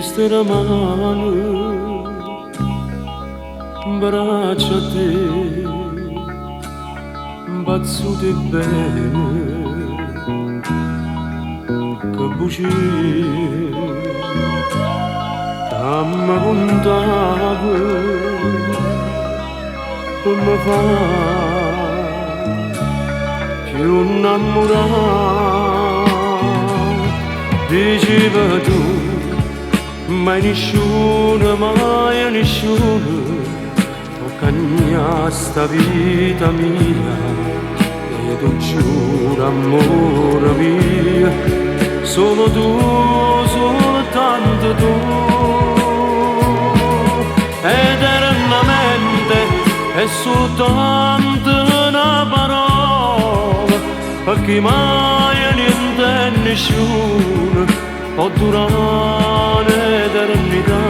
stare mano, braccia a te, bazzute bene, che bugie, dammi contavo, come fa, più innamorato, diceva tu. Mai nessuno, mai nessuno può cambiare sta vita mia. E tu giuro, amore mio, solo tu, soltanto tu. Eternamente è soltanto una parola, perché mai niente e nessuno può durare l'eternità.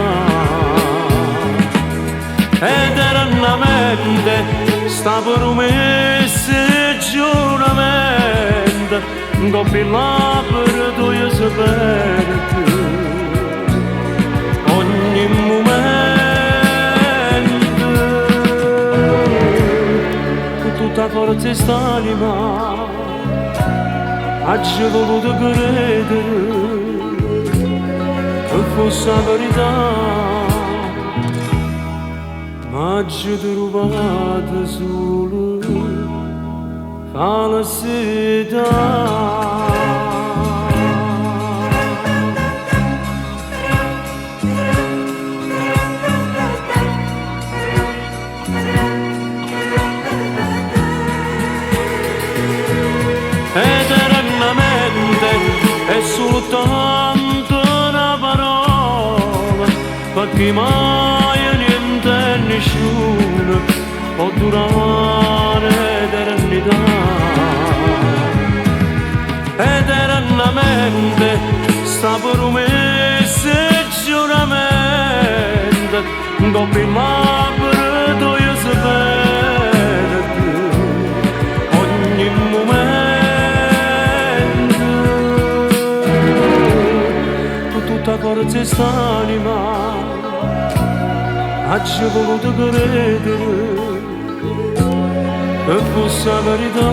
Eternamente sta promessa e giuramento, dopo l'opera tu io sapete ogni momento, con tutta forza e st'anima oggi ho voluto credere che fosse la verità, ma ci ho trovato solo felicità. Eternamente è soltanto una parola, perché mai niente e nessuno può durare l'eternità. Eternamente sta promessa e giuramento, dopo l'opera tu io sapete ogni momento, con tutta forza e st'anima oggi ho voluto credere che fosse la verità,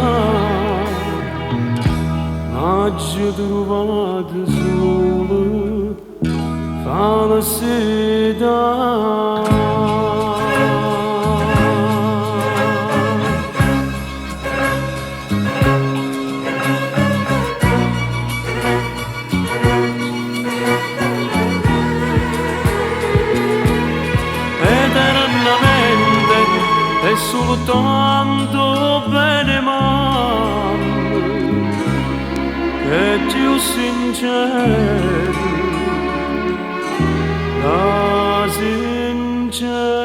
oggi ho trovato solo felicità. È soltanto bene mamma, è più sincero, la sincerità.